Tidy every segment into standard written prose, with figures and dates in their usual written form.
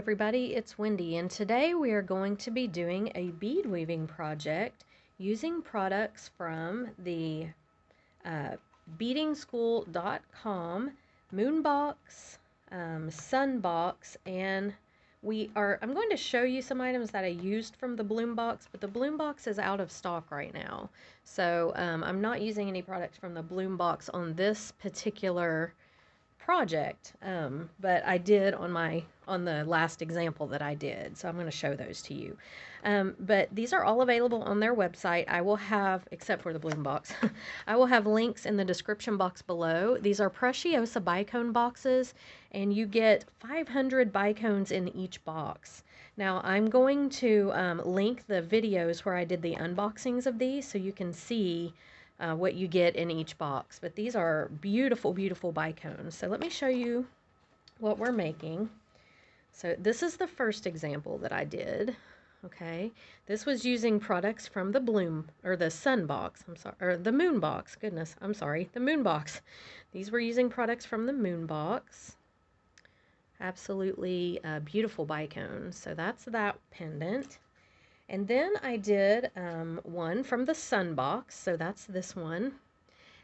everybody, it's Wendy, and today we are going to be doing a bead weaving project using products from the beadingschool.com Moonbox, Sunbox, and I'm going to show you some items that I used from the Bloom Box, but the Bloom Box is out of stock right now. So I'm not using any products from the Bloom Box on this particular project, but I did on the last example that I did, so I'm going to show those to you. But these are all available on their website. I will have, except for the Bloom Box, I will have links in the description box below. These are Preciosa Bicone boxes, and you get 500 bicones in each box. Now I'm going to link the videos where I did the unboxings of these so you can see what you get in each box. But these are beautiful, beautiful bicones. So let me show you what we're making. So this is the first example that I did. Okay, this was using products from the Bloom, or the Sun Box, I'm sorry, or the Moon Box, goodness, I'm sorry, the Moon Box. These were using products from the Moon Box. Absolutely beautiful bicones. So that's that pendant. And then I did one from the Sun Box, so that's this one.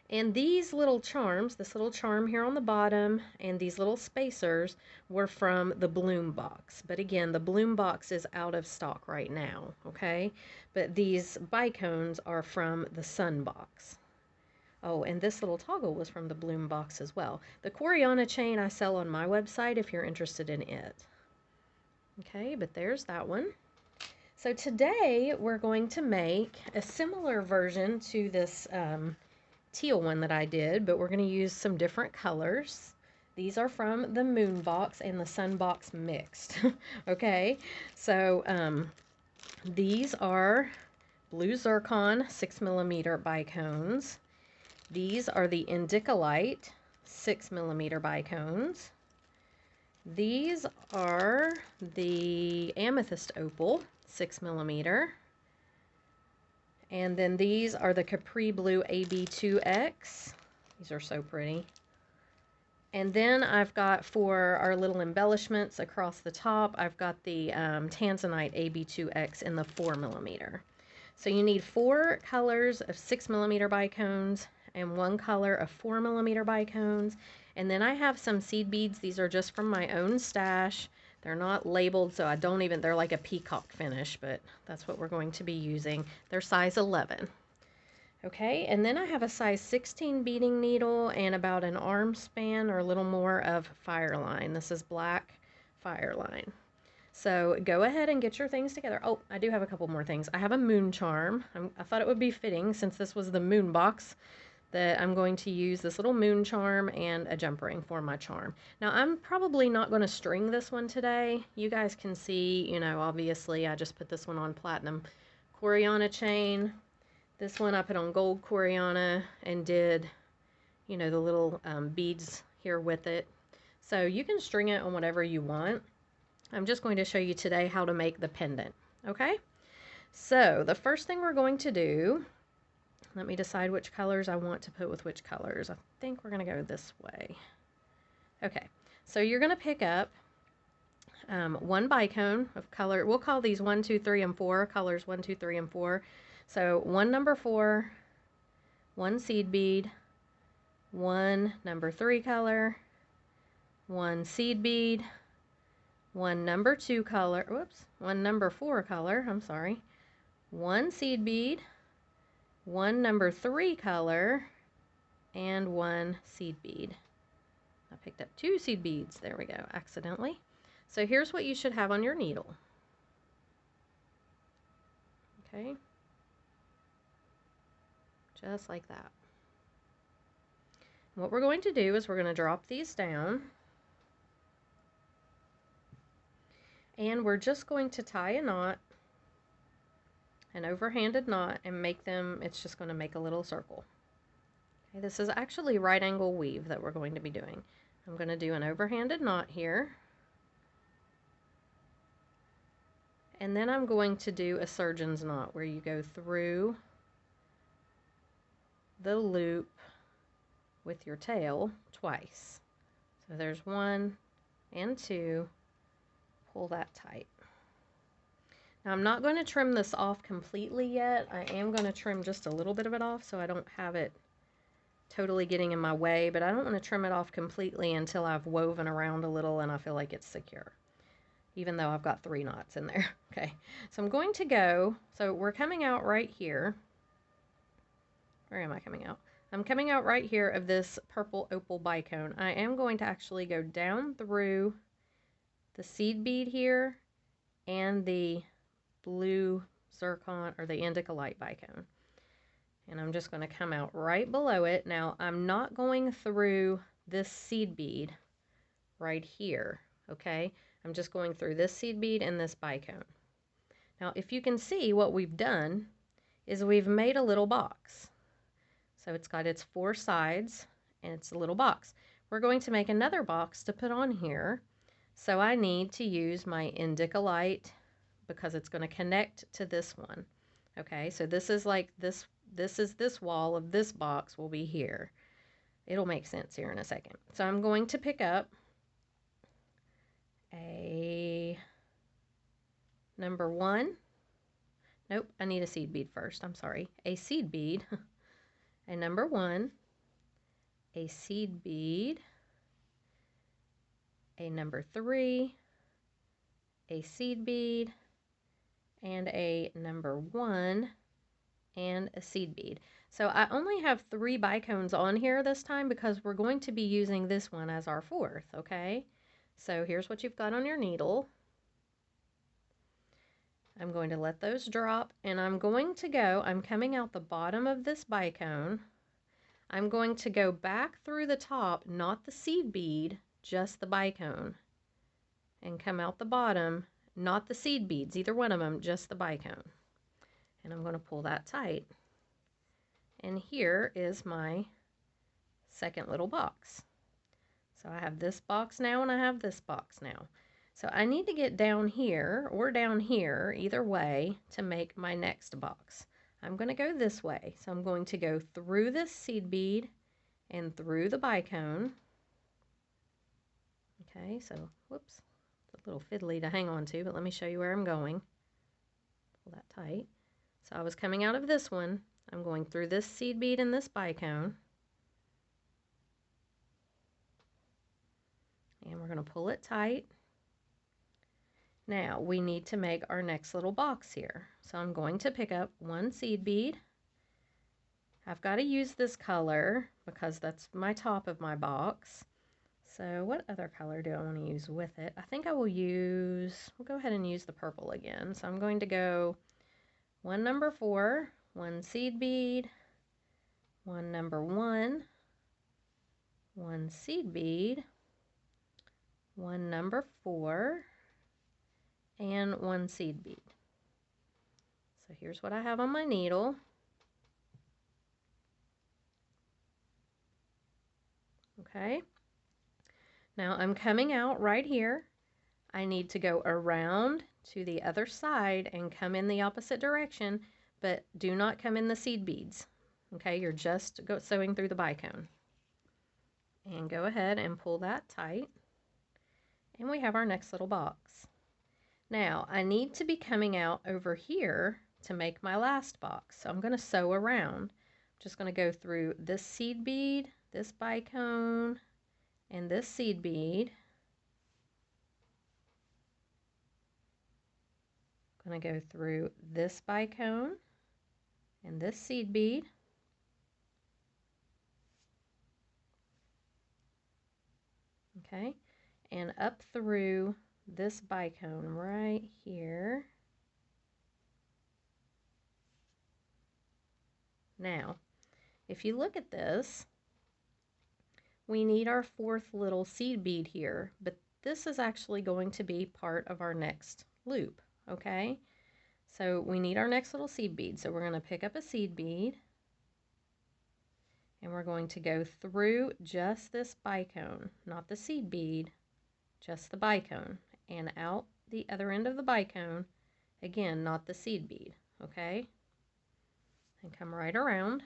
And these little charms, this little charm here on the bottom, and these little spacers were from the Bloom Box. But again, the Bloom Box is out of stock right now, okay? But these bicones are from the Sun Box. Oh, and this little toggle was from the Bloom Box as well. The Coriana chain I sell on my website if you're interested in it. Okay, but there's that one. So today we're going to make a similar version to this teal one that I did, but we're going to use some different colors. These are from the Moon Box and the Sun Box mixed. Okay, so these are blue zircon 6mm bicones. These are the Indicolite 6mm bicones. These are the Amethyst Opal 6mm. And then these are the Capri Blue AB2X. These are so pretty. And then I've got, for our little embellishments across the top, I've got the Tanzanite AB2X in the 4mm. So you need 4 colors of 6mm bicones and 1 color of 4mm bicones. And then I have some seed beads. These are just from my own stash. They're not labeled, so they're like a peacock finish, but that's what we're going to be using. They're size 11. Okay, and then I have a size 16 beading needle and about an arm span or a little more of Fireline. This is black Fireline. So go ahead and get your things together. Oh, I do have a couple more things. I have a moon charm. I thought it would be fitting, since this was the Moon Box, that I'm going to use this little moon charm and a jump ring for my charm. Now, I'm probably not going to string this one today. You guys can see, you know, obviously I just put this one on platinum Coriana chain. This one I put on gold Coriana and did, you know, the little beads here with it. So you can string it on whatever you want. I'm just going to show you today how to make the pendant, okay? So the first thing we're going to do, let me decide which colors I want to put with which colors. I think we're going to go this way. Okay, so you're going to pick up 1 bicone of color. We'll call these 1, 2, 3, and 4, colors 1, 2, 3, and 4. So 1 number 4, 1 seed bead, 1 number 3 color, 1 seed bead, 1 number 2 color, whoops, 1 number 4 color, I'm sorry, 1 seed bead, 1 number 3 color, and 1 seed bead. I picked up 2 seed beads, there we go, accidentally. So here's what you should have on your needle. Okay, just like that. What we're going to do is we're going to drop these down, and we're just going to tie a knot, an overhanded knot, and make them, it's just going to make a little circle. Okay, this is actually right angle weave that we're going to be doing. I'm going to do an overhanded knot here, and then I'm going to do a surgeon's knot where you go through the loop with your tail twice. So there's 1 and 2, pull that tight. Now I'm not going to trim this off completely yet. I am going to trim just a little bit of it off so I don't have it totally getting in my way, but I don't want to trim it off completely until I've woven around a little and I feel like it's secure, even though I've got 3 knots in there. Okay, so I'm going to go, so we're coming out right here. Where am I coming out? I'm coming out right here of this purple opal bicone. I am going to actually go down through the seed bead here and the blue zircon or the indica light bicone. And I'm just going to come out right below it. Now I'm not going through this seed bead right here, okay? I'm just going through this seed bead and this bicone. Now if you can see, what we've done is we've made a little box. So it's got its 4 sides and it's a little box. We're going to make another box to put on here. So I need to use my indica light because it's going to connect to this one. Okay, so this is like this is this wall of this box will be here. It'll make sense here in a second. So I'm going to pick up a number 1. Nope, I need a seed bead first. I'm sorry. A seed bead, a number 1, a seed bead, a number 3, a seed bead, and a number 1, and a seed bead. So I only have 3 bicones on here this time because we're going to be using this one as our 4th, okay? So here's what you've got on your needle. I'm going to let those drop, and I'm coming out the bottom of this bicone. I'm going to go back through the top, not the seed bead, just the bicone, and come out the bottom, not the seed beads, either one of them, just the bicone. And I'm going to pull that tight. And here is my second little box. So I have this box now and I have this box now. So I need to get down here or down here, either way, to make my next box. I'm going to go this way. So I'm going to go through this seed bead and through the bicone. Okay, so whoops, it's a little fiddly to hang on to, but let me show you where I'm going. Pull that tight. So I was coming out of this one. I'm going through this seed bead and this bicone. And we're going to pull it tight. Now we need to make our next little box here. So I'm going to pick up 1 seed bead. I've got to use this color because that's my top of my box. So what other color do I want to use with it? I think I will we'll go ahead and use the purple again. So I'm going to go 1 number 4, 1 seed bead, 1 number 1, 1 seed bead, 1 number 4, and 1 seed bead. So here's what I have on my needle. Okay. Now I'm coming out right here. I need to go around to the other side and come in the opposite direction, but do not come in the seed beads. Okay, you're just sewing through the bicone. And go ahead and pull that tight. And we have our next little box. Now I need to be coming out over here to make my last box. So I'm going to sew around. I'm just going to go through this seed bead, this bicone, and this seed bead. I'm going to go through this bicone and this seed bead. Okay, and up through this bicone right here. Now, if you look at this, we need our 4th little seed bead here, but this is actually going to be part of our next loop, okay? So we need our next little seed bead. So we're going to pick up a seed bead, and we're going to go through just this bicone, not the seed bead, just the bicone, and out the other end of the bicone, again, not the seed bead, okay? And come right around.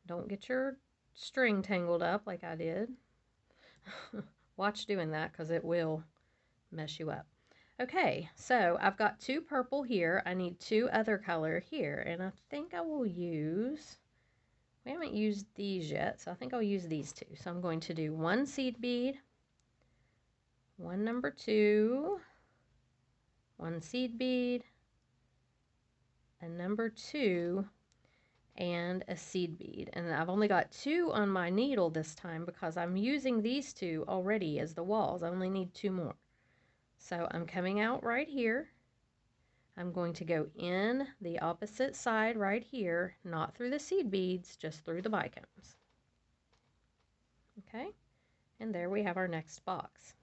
Don't get your string tangled up like I did. Watch doing that because it will mess you up. Okay, so I've got 2 purple here. I need 2 other color here, and I think I will use, we haven't used these yet, so I think I'll use these 2. So I'm going to do 1 seed bead, 1 number 2, 1 seed bead, a number 2, and a seed bead. And I've only got 2 on my needle this time because I'm using these 2 already as the walls. I only need 2 more. So I'm coming out right here. I'm going to go in the opposite side right here, not through the seed beads, just through the bicones. Okay, and there we have our next box.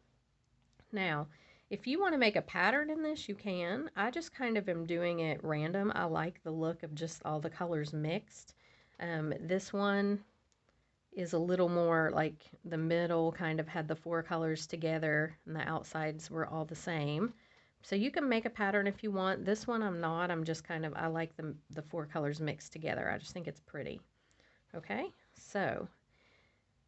Now, if you want to make a pattern in this, you can. I just kind of am doing it random. I like the look of just all the colors mixed. This one is a little more like the middle kind of had the 4 colors together and the outsides were all the same. So you can make a pattern if you want. This one I'm not. I'm just kind of, I like the 4 colors mixed together. I just think it's pretty. Okay, so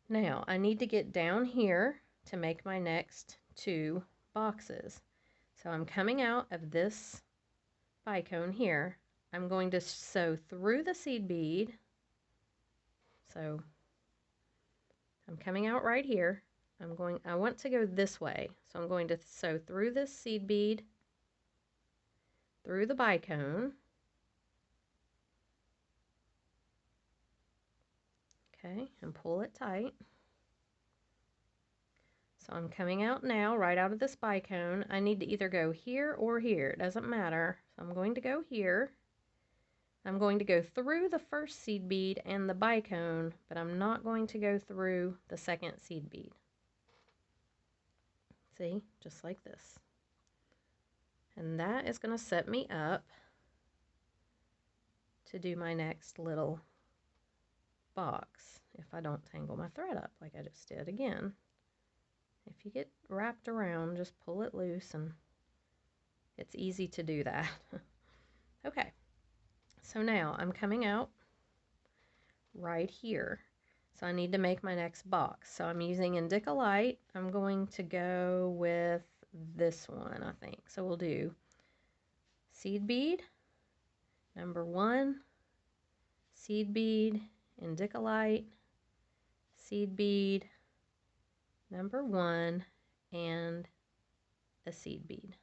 now I need to get down here to make my next 2 boxes. So I'm coming out of this bicone here. I'm going to sew through the seed bead. So I'm coming out right here. I want to go this way. So I'm going to sew through this seed bead, through the bicone. Okay, and pull it tight. So I'm coming out now, right out of this bicone. I need to either go here or here. It doesn't matter. So I'm going to go here. I'm going to go through the first seed bead and the bicone, but I'm not going to go through the second seed bead. See, just like this. And that is going to set me up to do my next little box if I don't tangle my thread up like I just did again. If you get wrapped around, just pull it loose, and it's easy to do that. Okay, so now I'm coming out right here. So I need to make my next box. So I'm using Indica Light. I'm going to go with this one, I think. So we'll do seed bead, number 1, seed bead, Indica Light, seed bead, number 1, and a seed bead.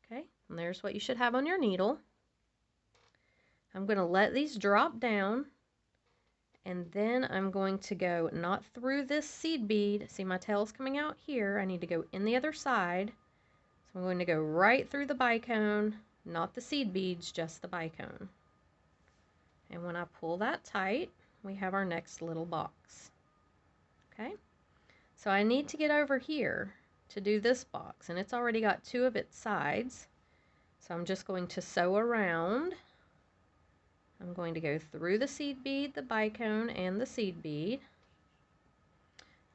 Okay, and there's what you should have on your needle. I'm going to let these drop down, and then I'm going to go not through this seed bead. See, my tail's coming out here. I need to go in the other side. So I'm going to go right through the bicone, not the seed beads, just the bicone. And when I pull that tight, we have our next little box. Okay, so I need to get over here to do this box, and it's already got 2 of its sides. So I'm just going to sew around. I'm going to go through the seed bead, the bicone, and the seed bead.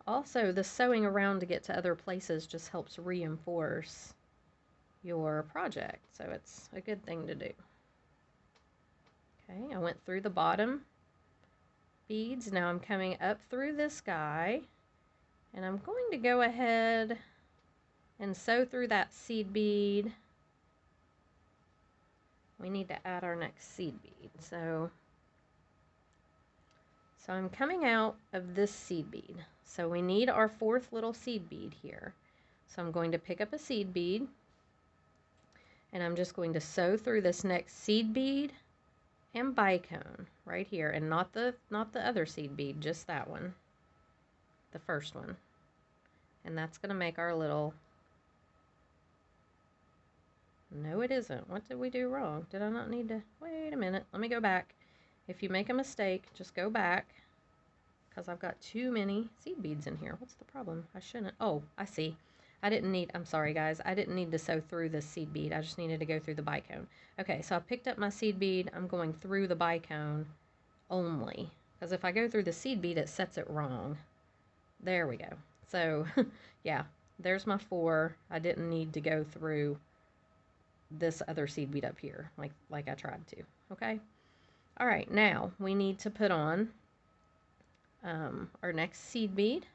Also, the sewing around to get to other places just helps reinforce your project, so it's a good thing to do. Okay, I went through the bottom beads. Now I'm coming up through this guy, and I'm going to go ahead and sew through that seed bead. We need to add our next seed bead. So I'm coming out of this seed bead. So we need our 4th little seed bead here. So I'm going to pick up a seed bead, and I'm just going to sew through this next seed bead and bicone right here, and not the other seed bead, just that one, the first one. And that's going to make our little, no it isn't. What did we do wrong? Did I not need to, wait a minute, let me go back. If you make a mistake, just go back, because I've got too many seed beads in here. What's the problem? I shouldn't, oh, I see. I'm sorry guys, I didn't need to sew through this seed bead. I just needed to go through the bicone. Okay, so I picked up my seed bead. I'm going through the bicone only, because if I go through the seed bead, it sets it wrong. There we go. So yeah, there's my 4. I didn't need to go through this other seed bead up here like I tried to. Okay, all right, now we need to put on our next seed bead.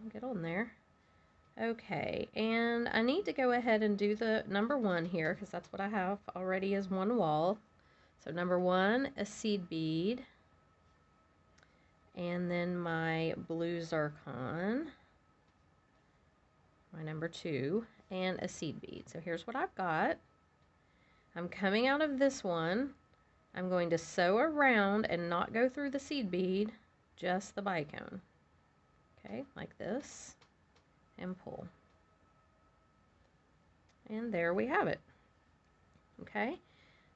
I'll get on there. Okay, and I need to go ahead and do the number 1 here because that's what I have already as one wall. So number 1, a seed bead, and then my blue zircon, my number 2, and a seed bead. So here's what I've got. I'm coming out of this one. I'm going to sew around and not go through the seed bead, just the bicone. Okay, like this, and pull. And there we have it. Okay,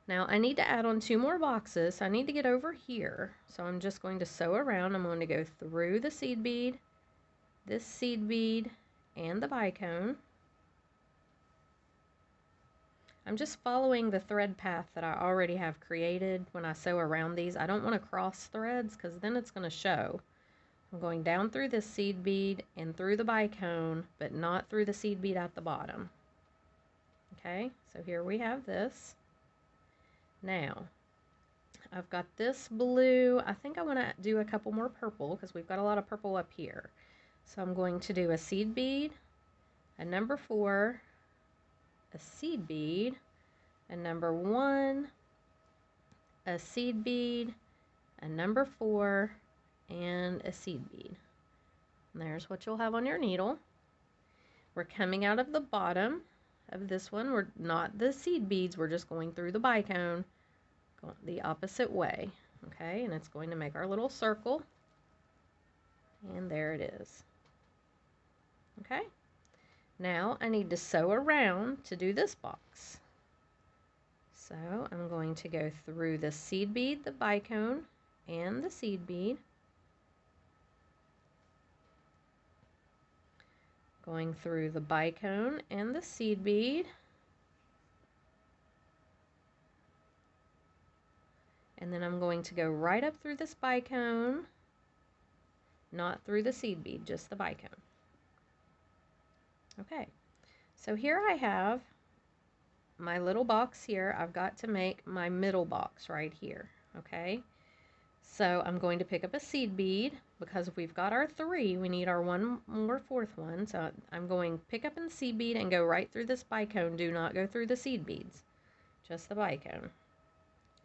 now I need to add on 2 more boxes. So I need to get over here. So I'm just going to sew around. I'm going to go through the seed bead, this seed bead, and the bicone. I'm just following the thread path that I already have created when I sew around these. I don't want to cross threads because then it's going to show. I'm going down through this seed bead and through the bicone, but not through the seed bead at the bottom. Okay, so here we have this. Now, I've got this blue. I think I want to do a couple more purple because we've got a lot of purple up here. So I'm going to do a seed bead, a number 4, a seed bead, a number 1, a seed bead, a number 4, and a seed bead. And there's what you'll have on your needle. We're coming out of the bottom of this one. We're not the seed beads, we're just going through the bicone, going the opposite way. Okay, and it's going to make our little circle. And there it is. Okay. Now I need to sew around to do this box. So I'm going to go through the seed bead, the bicone, and the seed bead. Going through the bicone and the seed bead. And then I'm going to go right up through this bicone, not through the seed bead, just the bicone. Okay, so here I have my little box here. I've got to make my middle box right here, okay? So I'm going to pick up a seed bead because if we've got our 3, we need our 1 more 4th one. So I'm going to pick up a seed bead and go right through this bicone. Do not go through the seed beads, just the bicone.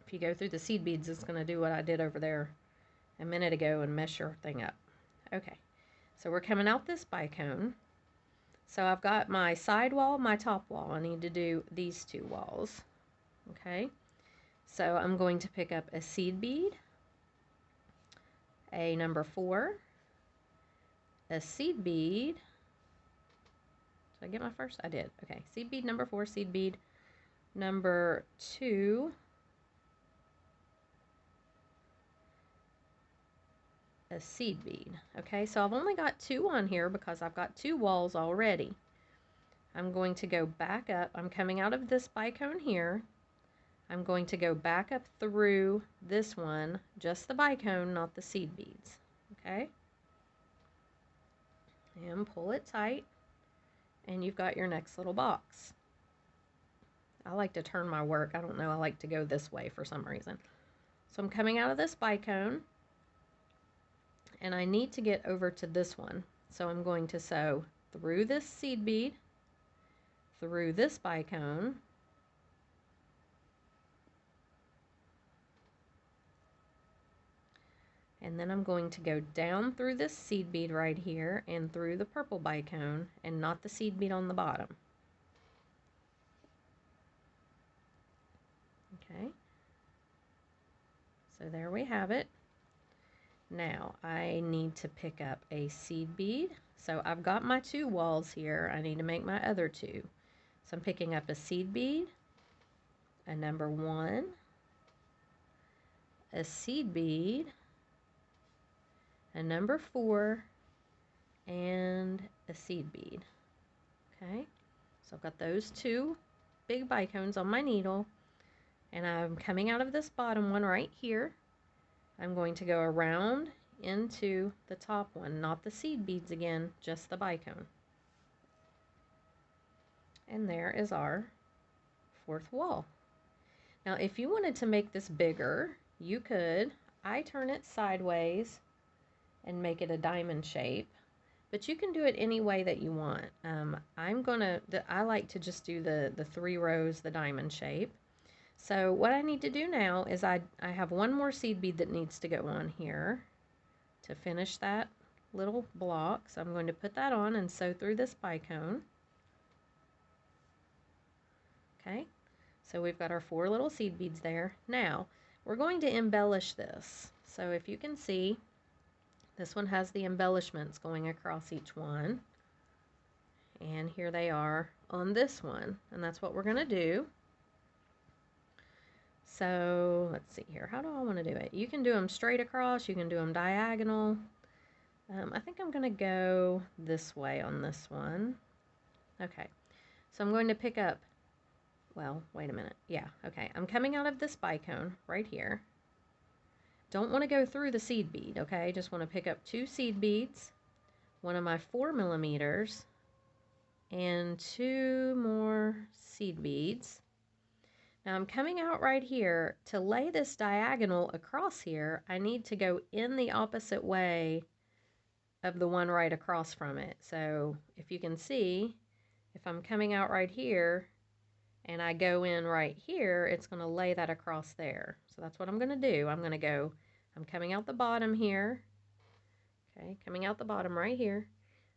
If you go through the seed beads, it's going to do what I did over there a minute ago and mess your thing up. Okay, so we're coming out this bicone. So I've got my side wall, my top wall. I need to do these 2 walls. Okay, so I'm going to pick up a seed bead, a number 4, a seed bead. Did I get my first? I did. Okay, seed bead number 4, seed bead number 2, a seed bead. Okay, so I've only got 2 on here because I've got 2 walls already. I'm going to go back up. I'm coming out of this bicone here. I'm going to go back up through this one, just the bicone, not the seed beads. Okay, and pull it tight, and you've got your next little box. I like to turn my work. I don't know, I like to go this way for some reason. So I'm coming out of this bicone, and I need to get over to this one. So I'm going to sew through this seed bead, through this bicone, and then I'm going to go down through this seed bead right here and through the purple bicone and not the seed bead on the bottom. Okay, so there we have it. Now I need to pick up a seed bead. So I've got my 2 walls here. I need to make my other 2. So I'm picking up a seed bead, a number 1, a seed bead, a number 4, and a seed bead. Okay, so I've got those 2 big bicones on my needle, and I'm coming out of this bottom one right here. I'm going to go around into the top one, not the seed beads again, just the bicone. And there is our 4th wall. Now if you wanted to make this bigger, you could. I turn it sideways and make it a diamond shape. but you can do it any way that you want. I like to just do the 3 rows, the diamond shape. So what I need to do now is I have one more seed bead that needs to go on here to finish that little block. So I'm going to put that on and sew through this bicone. Okay, so we've got our 4 little seed beads there. Now we're going to embellish this. So if you can see, this one has the embellishments going across each one. And here they are on this one. And that's what we're going to do. So let's see here. How do I want to do it? You can do them straight across. You can do them diagonal. I think I'm going to go this way on this one. Okay. So I'm going to pick up, well, wait a minute. Yeah, okay. I'm coming out of this bicone right here. Don't want to go through the seed bead, okay? Just want to pick up 2 seed beads, one of my 4mm, and 2 more seed beads. Now I'm coming out right here. To lay this diagonal across here, I need to go in the opposite way of the one right across from it. So if you can see, if I'm coming out right here and I go in right here, it's going to lay that across there. So that's what I'm going to do. I'm coming out the bottom here. Okay, coming out the bottom right here.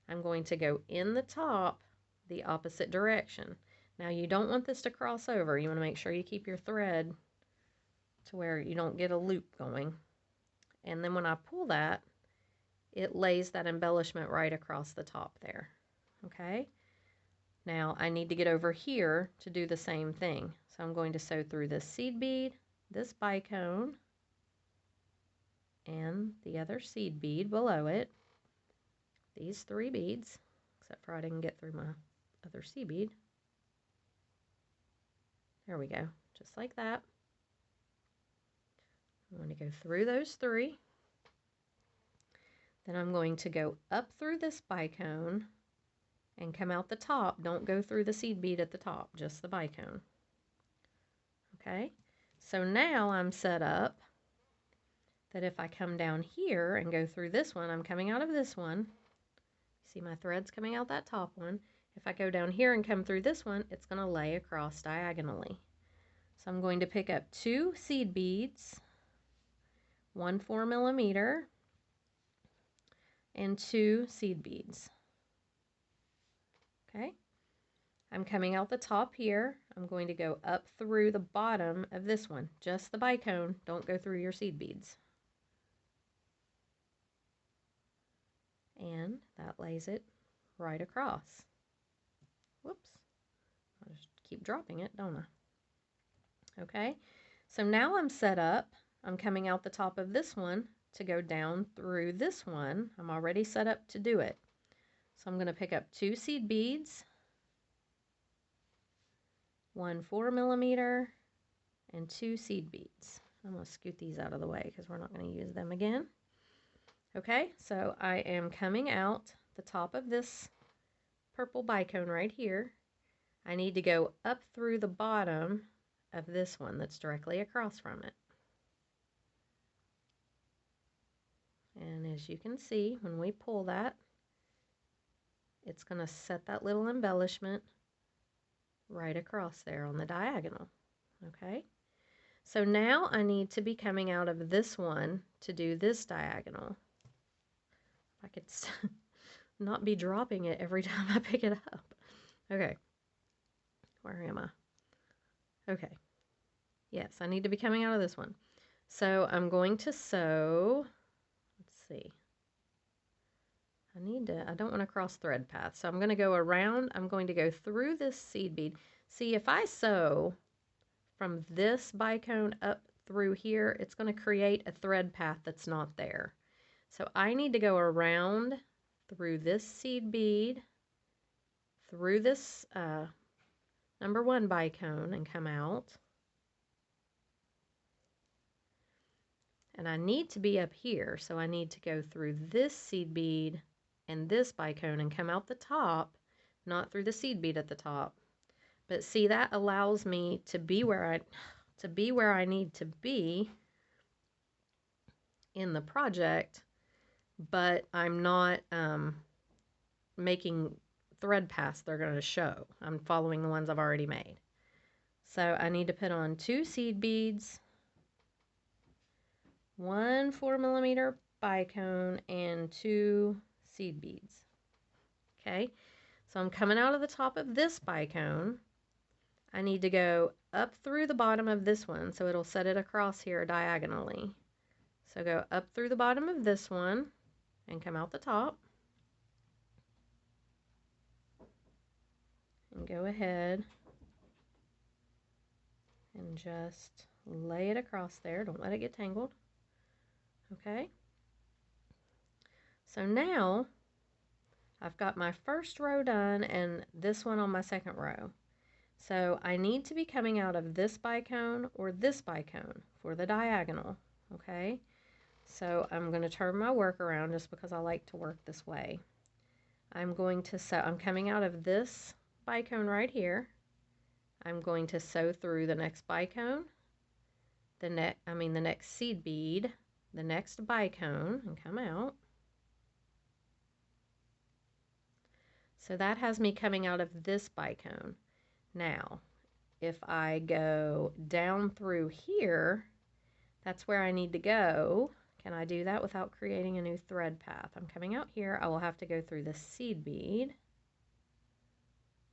I'm going to go in the top the opposite direction. Now you don't want this to cross over. You want to make sure you keep your thread to where you don't get a loop going. And then when I pull that, it lays that embellishment right across the top there. Okay? Now I need to get over here to do the same thing. So I'm going to sew through this seed bead, this bicone, and the other seed bead below it. These 3 beads, except for I didn't get through my other seed bead. There we go, just like that. I'm going to go through those 3. Then I'm going to go up through this bicone and come out the top. Don't go through the seed bead at the top, just the bicone. Okay, so now I'm set up that if I come down here and go through this one, I'm coming out of this one. See my threads coming out that top one. If I go down here and come through this one, it's going to lay across diagonally. So I'm going to pick up 2 seed beads, 1 4mm, and 2 seed beads. Okay, I'm coming out the top here. I'm going to go up through the bottom of this one, just the bicone. Don't go through your seed beads. And that lays it right across. Whoops, I'll just keep dropping it, don't I? Okay, so now I'm set up. I'm coming out the top of this one to go down through this one. I'm already set up to do it. So I'm going to pick up 2 seed beads, 1 4mm, and 2 seed beads. I'm going to scoot these out of the way because we're not going to use them again. Okay, so I am coming out the top of this purple bicone right here. I need to go up through the bottom of this one that's directly across from it. And as you can see, when we pull that, it's going to set that little embellishment right across there on the diagonal. Okay, so now I need to be coming out of this one to do this diagonal. If I could not be dropping it every time I pick it up. Okay, where am I? Okay, yes, I need to be coming out of this one. So I'm going to sew, let's see, I don't want to cross thread path, so I'm going to go around. I'm going to go through this seed bead. See, if I sew from this bicone up through here, it's going to create a thread path that's not there. So I need to go around through this seed bead, through this number 1 bicone, and come out. And I need to be up here, so I need to go through this seed bead and this bicone and come out the top, not through the seed bead at the top. But see, that allows me to be where I need to be in the project, but I'm not making thread paths they're going to show. I'm following the ones I've already made. So I need to put on 2 seed beads, 1 4mm bicone, and 2 seed beads. Okay, so I'm coming out of the top of this bicone. I need to go up through the bottom of this one, so it'll set it across here diagonally. So go up through the bottom of this one and come out the top. And go ahead and just lay it across there. Don't let it get tangled. Okay. So now I've got my first row done and this one on my second row. So I need to be coming out of this bicone or this bicone for the diagonal. Okay. So I'm going to turn my work around just because I like to work this way. I'm coming out of this bicone right here. I'm going to sew through the next bicone, the next seed bead, the next bicone, and come out. So that has me coming out of this bicone. Now, if I go down through here, that's where I need to go. Can I do that without creating a new thread path? I'm coming out here. I will have to go through the seed bead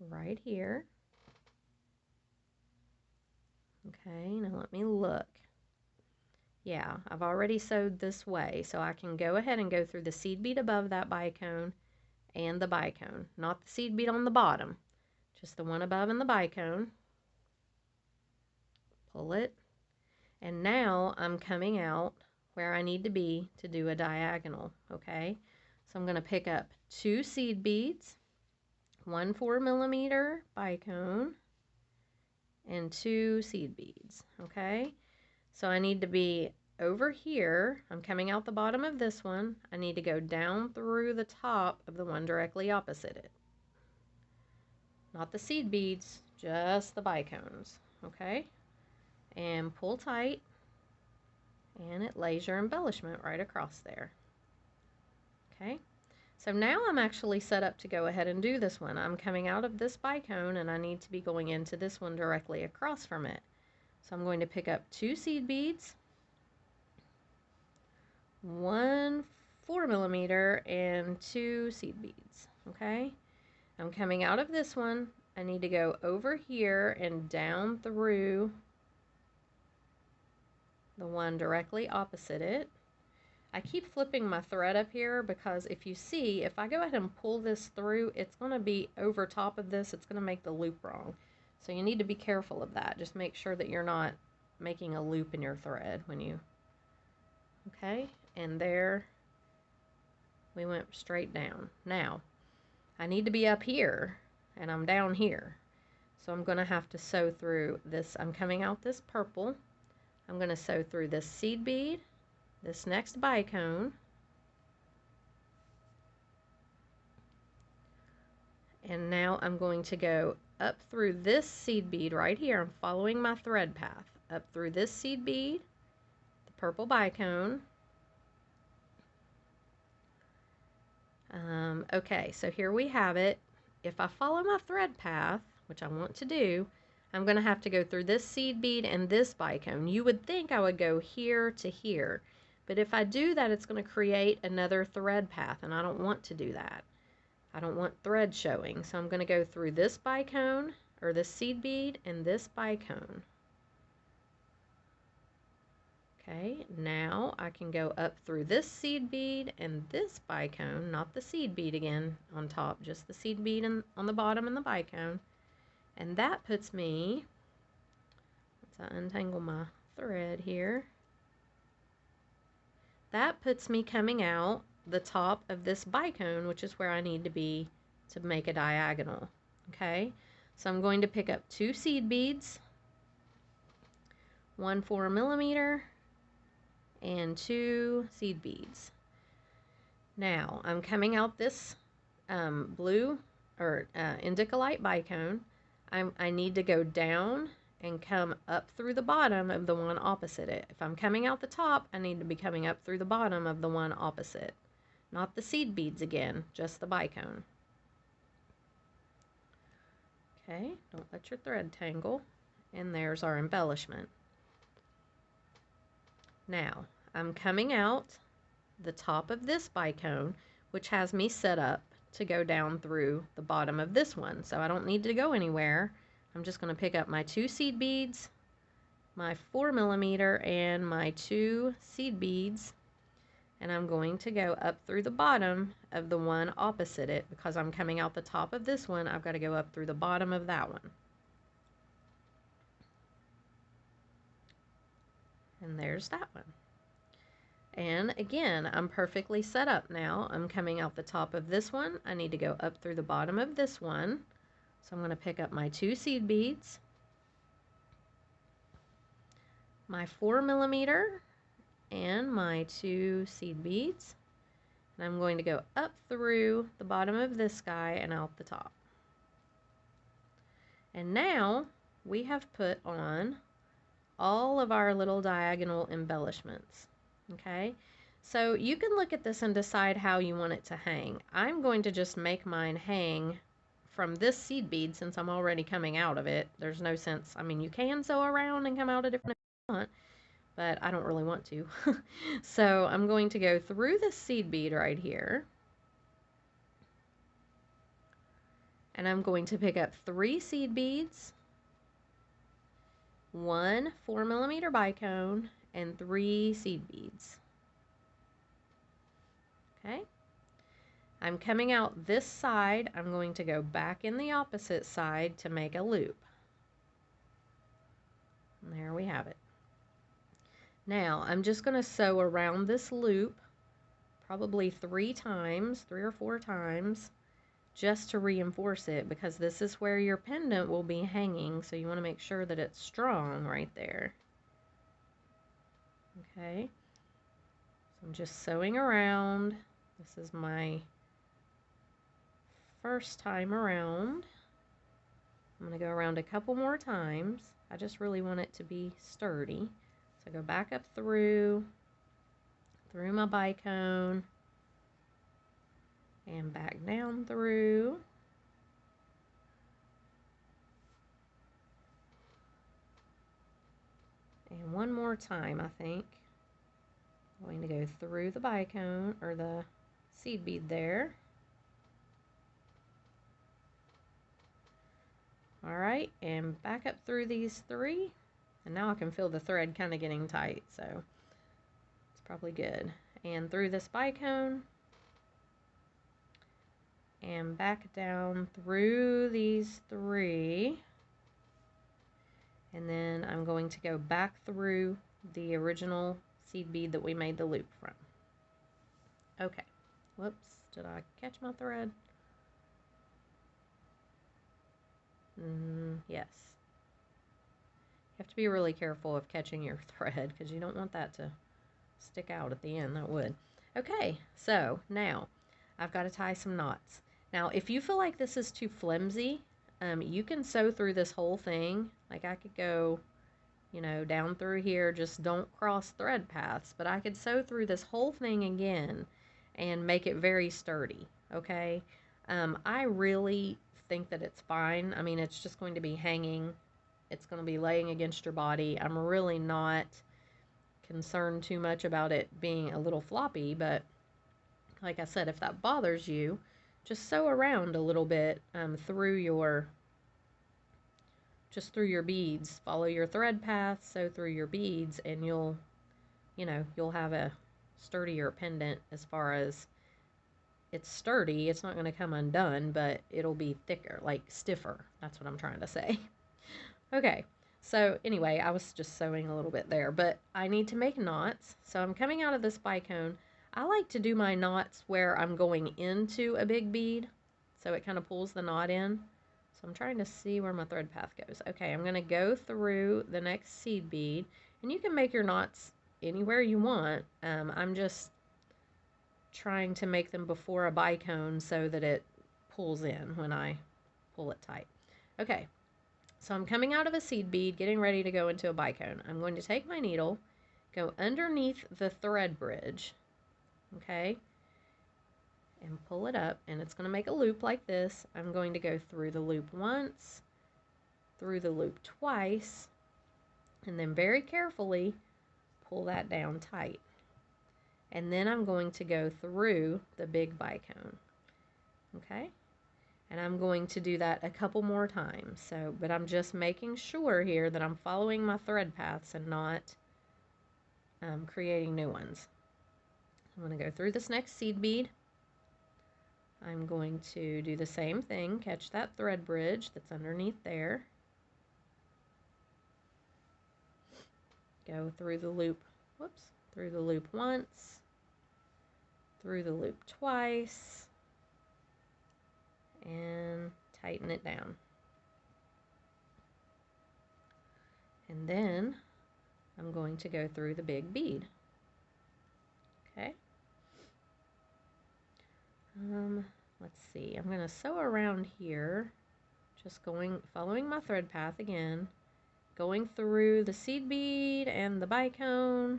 right here. Okay, now let me look. Yeah, I've already sewed this way, so I can go ahead and go through the seed bead above that bicone and the bicone. Not the seed bead on the bottom, just the one above and the bicone. Pull it. And now I'm coming out where I need to be to do a diagonal, okay? So I'm going to pick up 2 seed beads, 1 4mm bicone, and 2 seed beads, okay? So I need to be over here. I'm coming out the bottom of this one. I need to go down through the top of the one directly opposite it. Not the seed beads, just the bicones, okay? And pull tight, and it lays your embellishment right across there. Okay, so now I'm actually set up to go ahead and do this one. I'm coming out of this bicone and I need to be going into this one directly across from it. So I'm going to pick up 2 seed beads, 1 4mm, and 2 seed beads. Okay, I'm coming out of this one. I need to go over here and down through the one directly opposite it. I keep flipping my thread up here because if you see, if I go ahead and pull this through, it's going to be over top of this. It's going to make the loop wrong. So you need to be careful of that. Just make sure that you're not making a loop in your thread when you, okay, and there we went straight down. Now, I need to be up here and I'm down here. So I'm going to have to sew through this. I'm coming out this purple. I'm going to sew through this seed bead, this next bicone, and now I'm going to go up through this seed bead right here. I'm following my thread path up through this seed bead, the purple bicone. Okay, so here we have it. If I follow my thread path, which I want to do, I'm going to have to go through this seed bead and this bicone. You would think I would go here to here, but if I do that, it's going to create another thread path, and I don't want to do that. I don't want thread showing, so I'm going to go through this bicone, or this seed bead, and this bicone. Okay, now I can go up through this seed bead and this bicone, not the seed bead again on top, just the seed bead on the bottom and the bicone. And that puts me, let's untangle my thread here, that puts me coming out the top of this bicone, which is where I need to be to make a diagonal. Okay, so I'm going to pick up 2 seed beads, 1 4mm, and 2 seed beads. Now I'm coming out this blue or indicolite bicone. I need to go down and come up through the bottom of the one opposite it. If I'm coming out the top, I need to be coming up through the bottom of the one opposite. Not the seed beads again, just the bicone. Okay, don't let your thread tangle. And there's our embellishment. Now, I'm coming out the top of this bicone, which has me set up to go down through the bottom of this one. So I don't need to go anywhere. I'm just going to pick up my 2 seed beads, my 4mm, and my 2 seed beads, and I'm going to go up through the bottom of the one opposite it. Because I'm coming out the top of this one, I've got to go up through the bottom of that one. And there's that one. And again, I'm perfectly set up now. I'm coming out the top of this one. I need to go up through the bottom of this one. So I'm going to pick up my 2 seed beads, my 4mm, and my 2 seed beads. And I'm going to go up through the bottom of this guy and out the top. And now we have put on all of our little diagonal embellishments. Okay, so you can look at this and decide how you want it to hang. I'm going to just make mine hang from this seed bead since I'm already coming out of it. There's no sense, I mean, you can sew around and come out a different if you want, but I don't really want to. So I'm going to go through this seed bead right here, and I'm going to pick up 3 seed beads, 1 4mm bicone, and 3 seed beads. Okay, I'm coming out this side. I'm going to go back in the opposite side to make a loop. And there we have it. Now I'm just going to sew around this loop probably 3 times, 3 or 4 times, just to reinforce it, because this is where your pendant will be hanging, so you want to make sure that it's strong right there. Okay, so I'm just sewing around. This is my first time around. I'm going to go around a couple more times. I just really want it to be sturdy. So go back up through my bicone, and back down through. And one more time, I think. I'm going to go through the bicone, or the seed bead there. Alright, and back up through these 3. And now I can feel the thread kind of getting tight, so it's probably good. And through this bicone, and back down through these 3. And then I'm going to go back through the original seed bead that we made the loop from. Okay, whoops, did I catch my thread? Yes. You have to be really careful of catching your thread, because you don't want that to stick out at the end. That would. Okay, so now I've got to tie some knots. Now, if you feel like this is too flimsy, you can sew through this whole thing. Like I could go, you know, down through here, just don't cross thread paths, but I could sew through this whole thing again and make it very sturdy, okay? I really think that it's fine. I mean, it's just going to be hanging. It's going to be laying against your body. I'm really not concerned too much about it being a little floppy, but like I said, if that bothers you, just sew around a little bit through your beads. Follow your thread path, sew through your beads, and you'll have a sturdier pendant. As far as it's sturdy, it's not going to come undone, but it'll be thicker, like stiffer. That's what I'm trying to say. Okay, so anyway, I was just sewing a little bit there, but I need to make knots. So I'm coming out of this bicone. I like to do my knots where I'm going into a big bead, so it kind of pulls the knot in. So I'm trying to see where my thread path goes. Okay, I'm going to go through the next seed bead, and you can make your knots anywhere you want. I'm just trying to make them before a bicone so that it pulls in when I pull it tight. Okay, so I'm coming out of a seed bead, getting ready to go into a bicone. I'm going to take my needle, go underneath the thread bridge, okay, and pull it up, and it's going to make a loop like this. I'm going to go through the loop once, through the loop twice, and then very carefully pull that down tight. And then I'm going to go through the big bicone. Okay? And I'm going to do that a couple more times. So, but I'm just making sure here that I'm following my thread paths and not creating new ones. I'm going to go through this next seed bead. I'm going to do the same thing, catch that thread bridge that's underneath there. Go through the loop, whoops, through the loop once, through the loop twice, and tighten it down. And then I'm going to go through the big bead. Okay. Let's see, I'm going to sew around here, just following my thread path again, going through the seed bead and the bicone,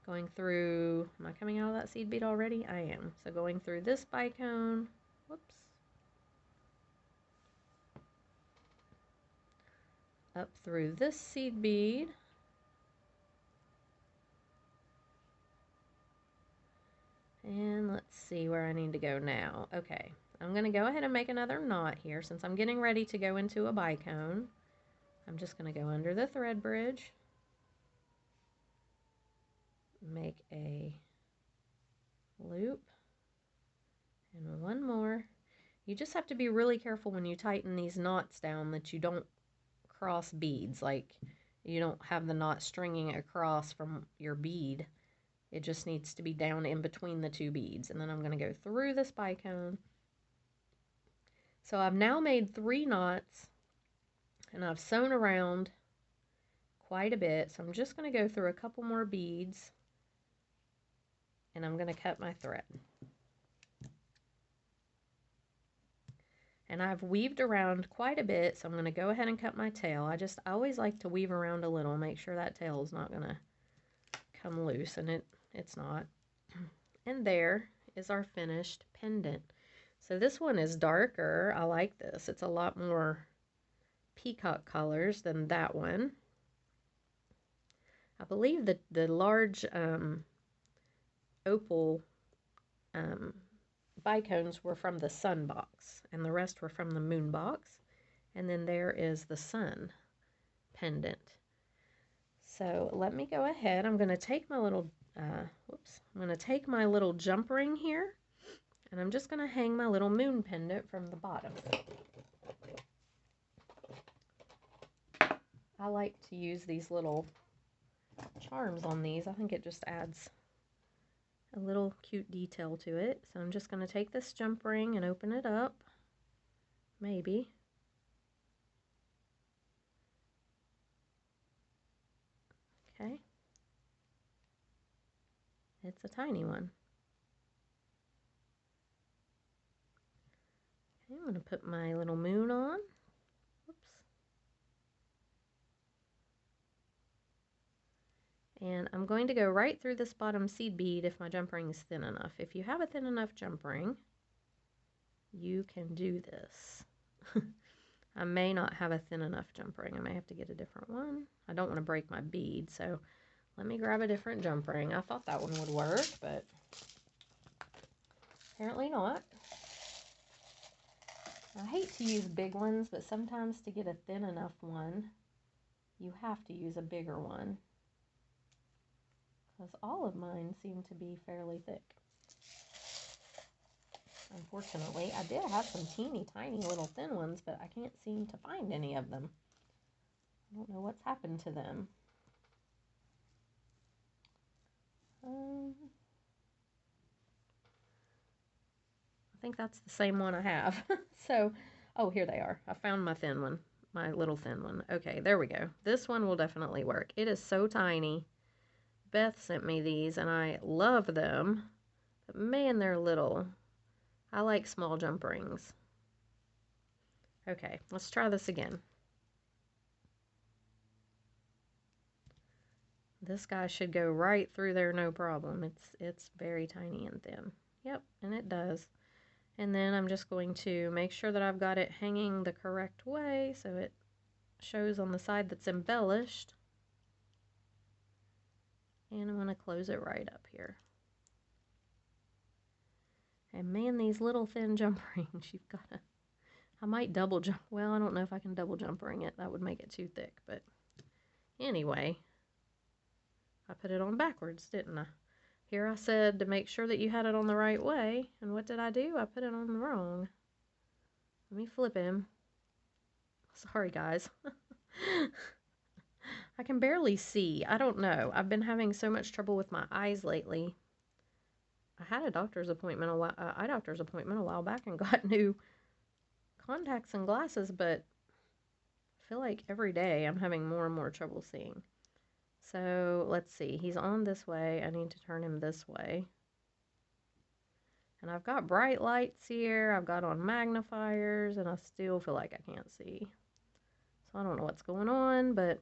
going through, am I coming out of that seed bead already? I am. So going through this bicone, whoops, up through this seed bead, and let's see where I need to go now. Okay, I'm going to go ahead and make another knot here since I'm getting ready to go into a bicone. I'm just going to go under the thread bridge, make a loop, and one more. You just have to be really careful when you tighten these knots down that you don't cross beads, like you don't have the knot stringing across from your bead. It just needs to be down in between the two beads. And then I'm going to go through this bicone. So I've now made 3 knots and I've sewn around quite a bit. So I'm just going to go through a couple more beads and I'm going to cut my thread. And I've weaved around quite a bit, so I'm going to go ahead and cut my tail. I always like to weave around a little, make sure that tail is not going to come loose, and it's not. And there is our finished pendant. So this one is darker. I like this. It's a lot more peacock colors than that one. I believe that the large opal bicones were from the sun box, and the rest were from the moon box. And then there is the sun pendant. So let me go ahead. I'm going to take my little, I'm going to take my little jump ring here, and I'm just going to hang my little moon pendant from the bottom. I like to use these little charms on these. I think it just adds a little cute detail to it. So I'm just going to take this jump ring and open it up. Maybe. Okay. It's a tiny one. Okay, I'm going to put my little moon on. Oops. And I'm going to go right through this bottom seed bead if my jump ring is thin enough. If you have a thin enough jump ring, you can do this. I may not have a thin enough jump ring. I may have to get a different one. I don't want to break my bead, so let me grab a different jump ring. I thought that one would work, but apparently not. I hate to use big ones, but sometimes to get a thin enough one, you have to use a bigger one. Because all of mine seem to be fairly thick. Unfortunately, I did have some teeny tiny little thin ones, but I can't seem to find any of them. I don't know what's happened to them. I think that's the same one I have. So, oh, here they are. I found my thin one, my little thin one. Okay, there we go. This one will definitely work. It is so tiny. Beth sent me these, and I love them. But man, they're little. I like small jump rings. Okay, let's try this again. This guy should go right through there, no problem. It's very tiny and thin. Yep, and it does. And then I'm just going to make sure that I've got it hanging the correct way so it shows on the side that's embellished. And I'm going to close it right up here. And man, these little thin jump rings, you've got to, I might double jump. Well, I don't know if I can double jump ring it. That would make it too thick, but anyway, I put it on backwards, didn't I? Here I said to make sure that you had it on the right way, and what did I do? I put it on the wrong. Let me flip him. Sorry, guys. I can barely see. I don't know. I've been having so much trouble with my eyes lately. I had a doctor's appointment eye doctor's appointment a while back and got new contacts and glasses, but I feel like every day I'm having more and more trouble seeing. So let's see. He's on this way. I need to turn him this way. And I've got bright lights here. I've got on magnifiers, and I still feel like I can't see. So I don't know what's going on, but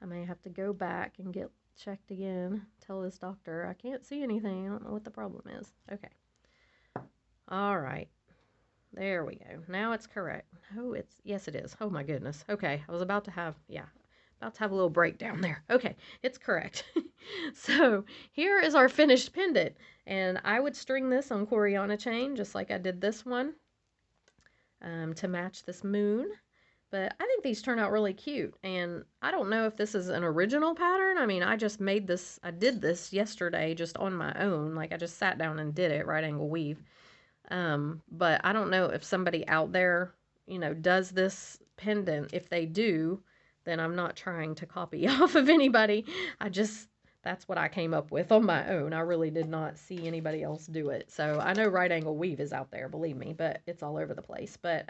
I may have to go back and get checked again. Tell this doctor I can't see anything. I don't know what the problem is. Okay. All right. There we go. Now it's correct. Oh, yes, it is. Oh my goodness. Okay. I was about to have, about to have a little breakdown there. Okay. It's correct. So here is our finished pendant. And I would string this on Coriana chain, just like I did this one, to match this moon. But I think these turn out really cute, and I don't know if this is an original pattern. I mean, I just made this, I did this yesterday just on my own. Like, I just sat down and did it, right angle weave. But I don't know if somebody out there, you know, does this pendant. If they do, then I'm not trying to copy off of anybody. That's what I came up with on my own. I really did not see anybody else do it. So I know right angle weave is out there, believe me, but it's all over the place. But,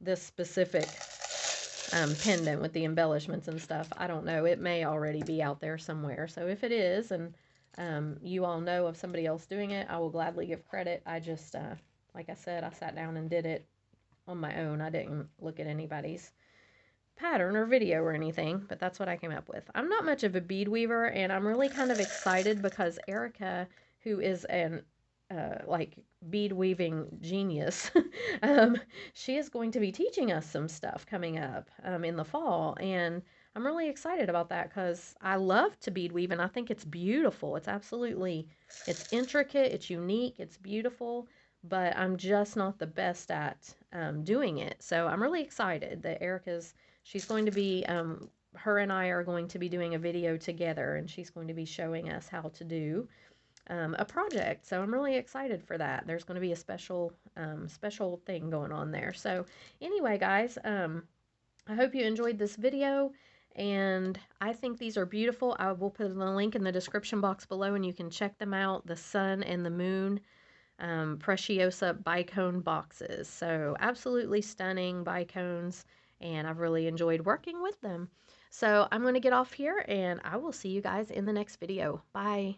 this specific pendant with the embellishments and stuff, I don't know. It may already be out there somewhere. So if it is, and you all know of somebody else doing it, I will gladly give credit. I just, like I said, I sat down and did it on my own. I didn't look at anybody's pattern or video or anything, but that's what I came up with. I'm not much of a bead weaver, and I'm really kind of excited because Erica, who is an like bead weaving genius, she is going to be teaching us some stuff coming up in the fall, and I'm really excited about that because I love to bead weave and I think it's beautiful. It's intricate, it's unique, it's beautiful, but I'm just not the best at doing it. So I'm really excited that she's going to be, her and I are going to be doing a video together, and she's going to be showing us how to do a project. So I'm really excited for that. There's going to be a special thing going on there. So anyway, guys, I hope you enjoyed this video, and I think these are beautiful. I will put the link in the description box below, and you can check them out. The sun and the moon Preciosa Bicone boxes. So absolutely stunning bicones, and I've really enjoyed working with them. So I'm going to get off here, and I will see you guys in the next video. Bye.